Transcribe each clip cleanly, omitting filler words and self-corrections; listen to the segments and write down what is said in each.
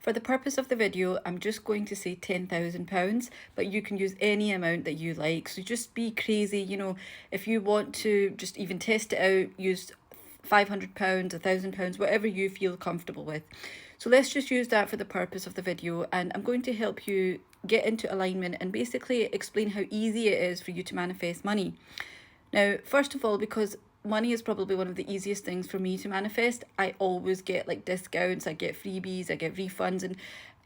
For the purpose of the video, I'm just going to say £10,000, but you can use any amount that you like. So just be crazy, if you want to just even test it out, use £500, £1,000, whatever you feel comfortable with. So let's just use that for the purpose of the video, and I'm going to help you get into alignment and basically explain how easy it is for you to manifest money. Now, first of all, because money is probably one of the easiest things for me to manifest, I always get like discounts, I get freebies, I get refunds, and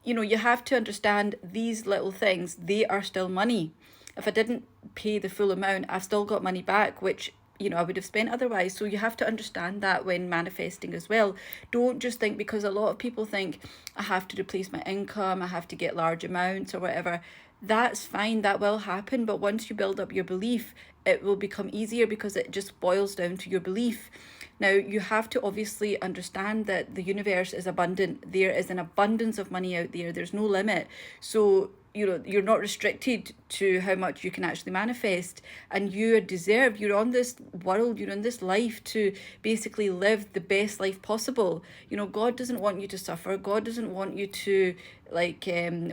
you have to understand these little things, they are still money. If I didn't pay the full amount, I've still got money back, which I would have spent otherwise. So you have to understand that when manifesting as well. Don't just think, because a lot of people think I have to replace my income, I have to get large amounts or whatever. That's fine, that will happen, but once you build up your belief, it will become easier because it just boils down to your belief. Now, you have to obviously understand that the universe is abundant. There is an abundance of money out there. There's no limit. So, you're not restricted to how much you can actually manifest, and you deserve, you're on this world, you're in this life to basically live the best life possible. God doesn't want you to suffer. God doesn't want you to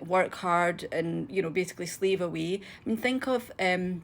work hard and basically slave away. I mean, think of the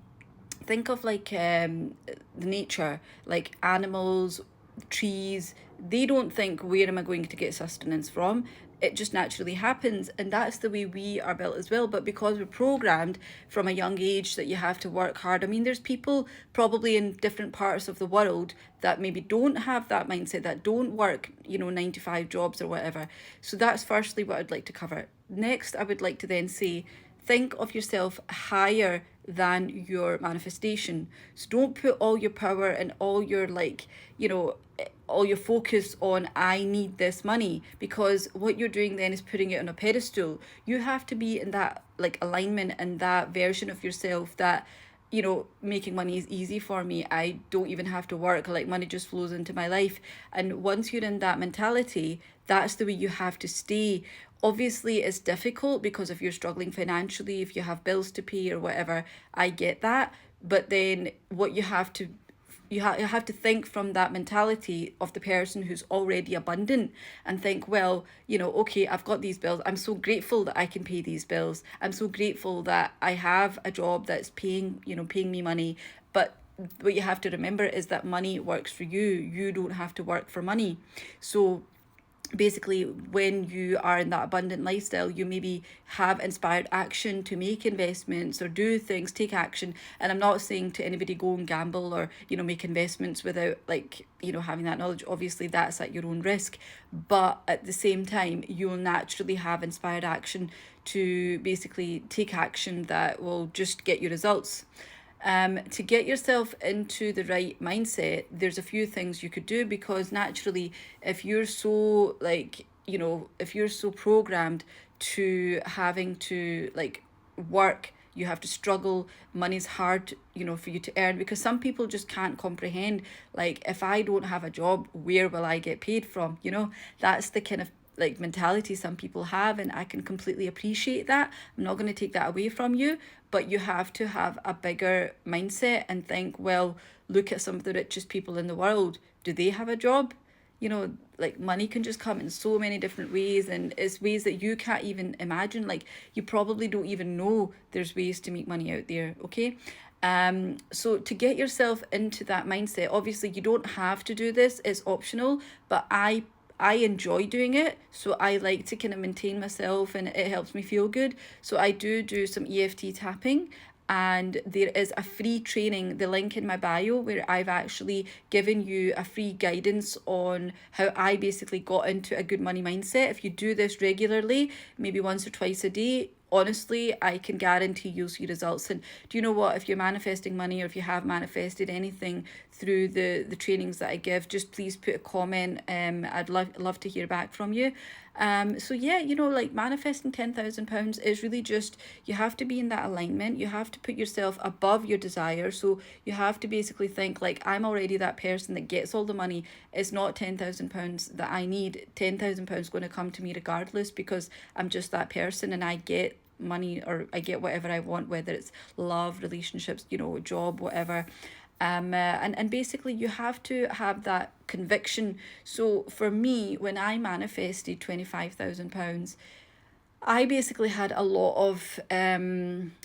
nature, like animals, trees. They don't think, where am I going to get sustenance from? It just naturally happens, and that's the way we are built as well. But because we're programmed from a young age that you have to work hard, I mean, there's people probably in different parts of the world that maybe don't have that mindset, that don't work 9 to 5 jobs or whatever. So that's firstly what I'd like to cover. Next, I would like to then say, think of yourself higher than your manifestation. So don't put all your power and all your all your focus on I need this money, because what you're doing then is putting it on a pedestal. You have to be in that alignment and that version of yourself that making money is easy for me. I don't even have to work. Like, money just flows into my life. And once you're in that mentality, that's the way you have to stay. Obviously, it's difficult because if you're struggling financially, if you have bills to pay or whatever, I get that. But then what you have to think from that mentality of the person who's already abundant, and think, well, okay, I've got these bills. I'm so grateful that I can pay these bills. I'm so grateful that I have a job that's paying me money. But what you have to remember is that money works for you. You don't have to work for money. So basically, when you are in that abundant lifestyle, you maybe have inspired action to make investments or do things, take action. And I'm not saying to anybody go and gamble or make investments without having that knowledge. Obviously, that's at your own risk, but at the same time, you'll naturally have inspired action to basically take action that will just get you results. To get yourself into the right mindset, there's a few things you could do, because naturally, if you're so if you're so programmed to having to work, you have to struggle, money's hard for you to earn, because some people just can't comprehend, if I don't have a job, where will I get paid from? That's the kind of mentality some people have, and I can completely appreciate that. I'm not going to take that away from you, but you have to have a bigger mindset and think, well, look at some of the richest people in the world. Do they have a job? Money can just come in so many different ways, and it's ways that you can't even imagine. You probably don't even know there's ways to make money out there. Okay. So to get yourself into that mindset, obviously you don't have to do this, it's optional, but I enjoy doing it, so I like to kind of maintain myself, and it helps me feel good. So I do some EFT tapping, and there is a free training, the link in my bio, where I've actually given you a free guidance on how I basically got into a good money mindset. If you do this regularly, maybe once or twice a day, honestly, I can guarantee you'll see results. And do you know what? If you're manifesting money, or if you have manifested anything through the trainings that I give, just please put a comment. I'd love to hear back from you. So yeah, manifesting £10,000 is really just, you have to be in that alignment. You have to put yourself above your desire. So you have to basically think, I'm already that person that gets all the money. It's not £10,000 that I need. £10,000 going to come to me regardless, because I'm just that person, and I get money, or I get whatever I want, whether it's love, relationships, job, whatever. And basically you have to have that conviction. So for me, when I manifested £25,000, I basically had a lot of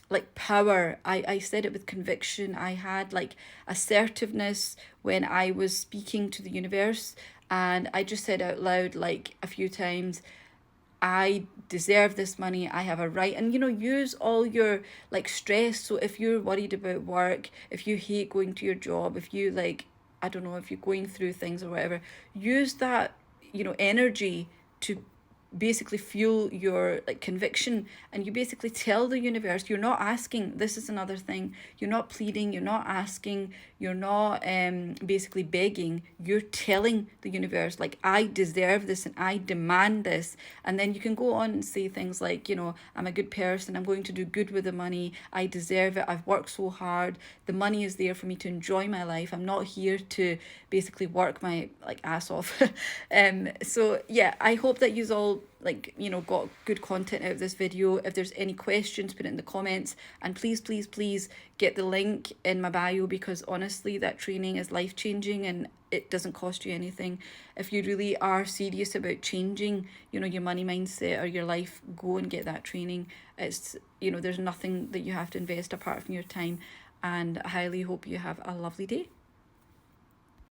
like power. I said it with conviction. I had like assertiveness when I was speaking to the universe, and I just said out loud like a few times, I deserve this money. I have a right. And use all your like stress. So if you're worried about work, if you hate going to your job, if you like, I don't know, if you're going through things or whatever, use that, energy to basically fuel your like conviction. And you basically tell the universe, you're not asking. This is another thing, you're not pleading, you're not asking, you're not basically begging. You're telling the universe like, I deserve this and I demand this. And then you can go on and say things like, I'm a good person, I'm going to do good with the money, I deserve it, I've worked so hard, the money is there for me to enjoy my life, I'm not here to basically work my like ass off. So yeah, I hope that you all like got good content out of this video. If there's any questions, put it in the comments, and please get the link in my bio, because honestly that training is life-changing and it doesn't cost you anything. If you really are serious about changing your money mindset or your life, go and get that training. It's there's nothing that you have to invest apart from your time, and I highly hope you have a lovely day.